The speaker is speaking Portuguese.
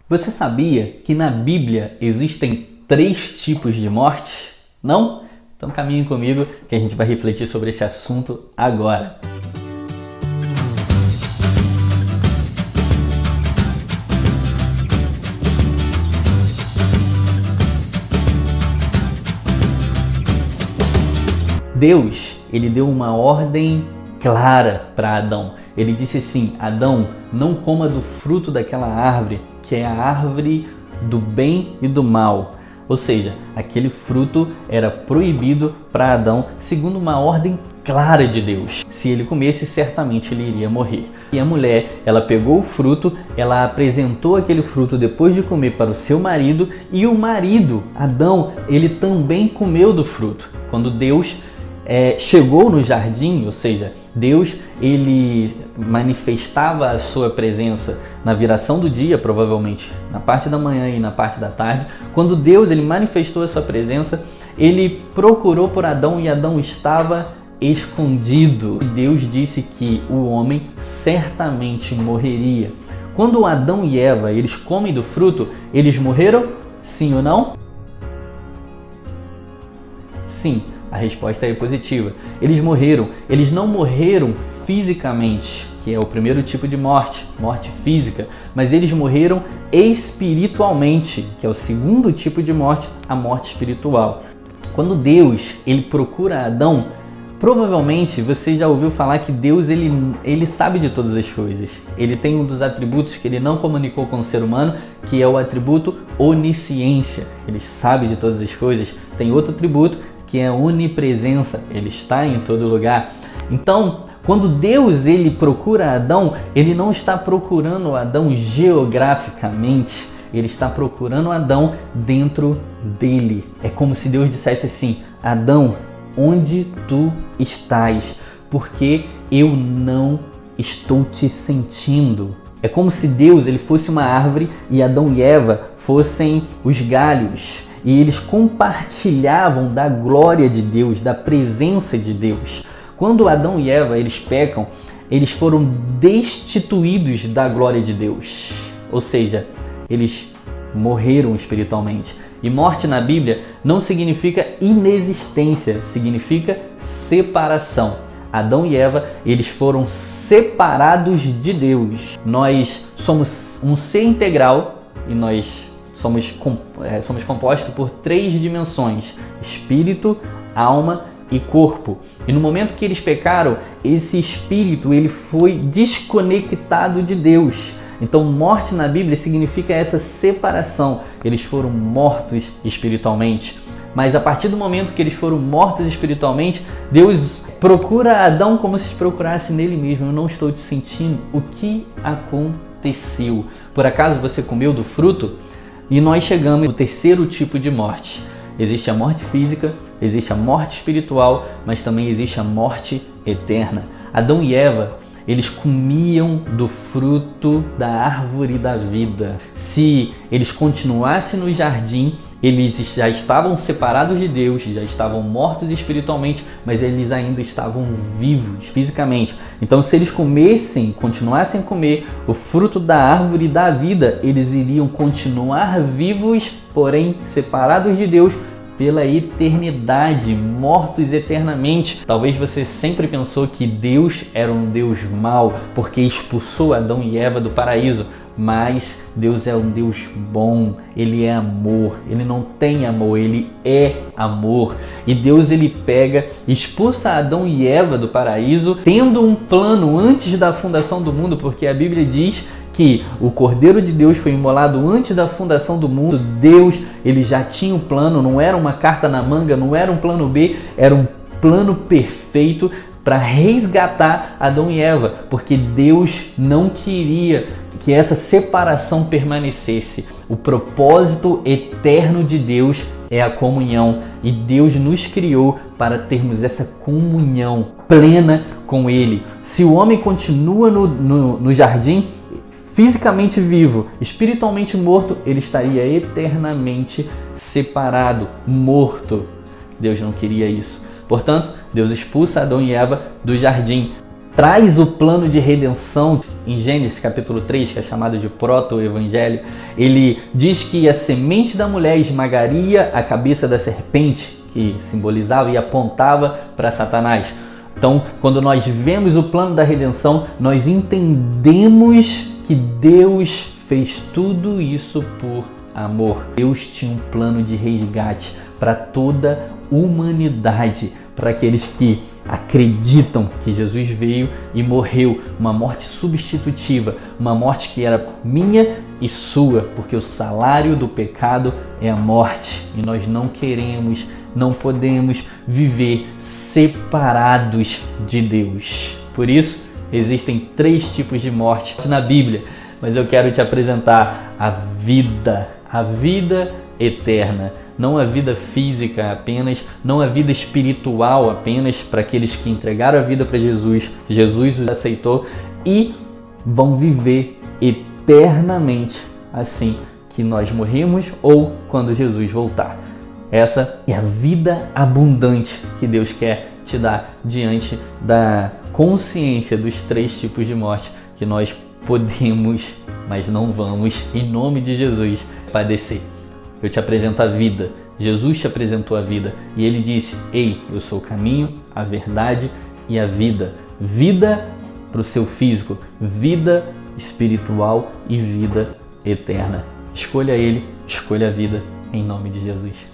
Você sabia que na Bíblia existem 3 tipos de morte? Não? Então caminhe comigo que a gente vai refletir sobre esse assunto agora. Deus, ele deu uma ordem clara para Adão. Ele disse assim: Adão, não coma do fruto daquela árvore, que é a árvore do bem e do mal. Ou seja, aquele fruto era proibido para Adão, segundo uma ordem clara de Deus. Se ele comesse, certamente ele iria morrer. E a mulher, ela pegou o fruto, ela apresentou aquele fruto depois de comer para o seu marido, e o marido, Adão, ele também comeu do fruto. Quando Deus chegou no jardim, ou seja, Deus ele manifestava a sua presença na viração do dia, provavelmente na parte da manhã e na parte da tarde. Quando Deus ele manifestou a sua presença, ele procurou por Adão e Adão estava escondido. E Deus disse que o homem certamente morreria. Quando Adão e Eva eles comem do fruto, eles morreram? Sim ou não? Sim. A resposta é positiva. Eles morreram. Eles não morreram fisicamente, que é o primeiro tipo de morte, morte física, mas eles morreram espiritualmente, que é o segundo tipo de morte, a morte espiritual. Quando Deus ele procura Adão, provavelmente você já ouviu falar que Deus ele sabe de todas as coisas. Ele tem um dos atributos que ele não comunicou com o ser humano, que é o atributo onisciência. Ele sabe de todas as coisas. Tem outro atributo que é a onipresença, ele está em todo lugar. Então, quando Deus ele procura Adão, ele não está procurando Adão geograficamente, ele está procurando Adão dentro dele. É como se Deus dissesse assim: Adão, onde tu estás? Porque eu não estou te sentindo. É como se Deus ele fosse uma árvore e Adão e Eva fossem os galhos. E eles compartilhavam da glória de Deus, da presença de Deus. Quando Adão e Eva eles pecam, eles foram destituídos da glória de Deus. Ou seja, eles morreram espiritualmente. E morte na Bíblia não significa inexistência, significa separação. Adão e Eva, eles foram separados de Deus. Nós somos um ser integral e nós somos compostos por 3 dimensões: espírito, alma e corpo. E no momento que eles pecaram, esse espírito ele foi desconectado de Deus. Então, morte na Bíblia significa essa separação. Eles foram mortos espiritualmente. Mas a partir do momento que eles foram mortos espiritualmente, Deus procura Adão como se procurasse nele mesmo. Eu não estou te sentindo. O que aconteceu? Por acaso você comeu do fruto? E nós chegamos no terceiro tipo de morte. Existe a morte física, existe a morte espiritual, mas também existe a morte eterna. Adão e Eva, eles comiam do fruto da árvore da vida. Se eles continuassem no jardim, eles já estavam separados de Deus, já estavam mortos espiritualmente, mas eles ainda estavam vivos fisicamente. Então, se eles continuassem a comer o fruto da árvore da vida, eles iriam continuar vivos, porém separados de Deus pela eternidade, mortos eternamente. Talvez você sempre pensou que Deus era um Deus mau porque expulsou Adão e Eva do paraíso. Mas Deus é um Deus bom, Ele é amor, Ele não tem amor, Ele é amor. E Deus ele pega, expulsa Adão e Eva do paraíso, tendo um plano antes da fundação do mundo, porque a Bíblia diz que o Cordeiro de Deus foi imolado antes da fundação do mundo. Deus ele já tinha um plano, não era uma carta na manga, não era um plano B, era um plano perfeito para resgatar Adão e Eva, porque Deus não queria que essa separação permanecesse. O propósito eterno de Deus é a comunhão, e Deus nos criou para termos essa comunhão plena com Ele. Se o homem continua no jardim, fisicamente vivo, espiritualmente morto, ele estaria eternamente separado, morto. Deus não queria isso. Portanto, Deus expulsa Adão e Eva do jardim. traz o plano de redenção. Em Gênesis capítulo 3, que é chamado de proto-evangelho, ele diz que a semente da mulher esmagaria a cabeça da serpente, que simbolizava e apontava para Satanás. Então, quando nós vemos o plano da redenção, nós entendemos que Deus fez tudo isso por amor. Deus tinha um plano de resgate para toda a humanidade, para aqueles que acreditam que Jesus veio e morreu, uma morte substitutiva, uma morte que era minha e sua, porque o salário do pecado é a morte e nós não queremos, não podemos viver separados de Deus. Por isso, existem 3 tipos de morte na Bíblia, mas eu quero te apresentar a vida eterna. Não a vida física apenas, não a vida espiritual apenas, para aqueles que entregaram a vida para Jesus, Jesus os aceitou e vão viver eternamente assim que nós morremos ou quando Jesus voltar. Essa é a vida abundante que Deus quer te dar diante da consciência dos 3 tipos de morte que nós podemos, mas não vamos, em nome de Jesus, padecer. Eu te apresento a vida. Jesus te apresentou a vida e ele disse: ei, eu sou o caminho, a verdade e a vida. Vida para o seu físico, vida espiritual e vida eterna. Escolha ele, escolha a vida, em nome de Jesus.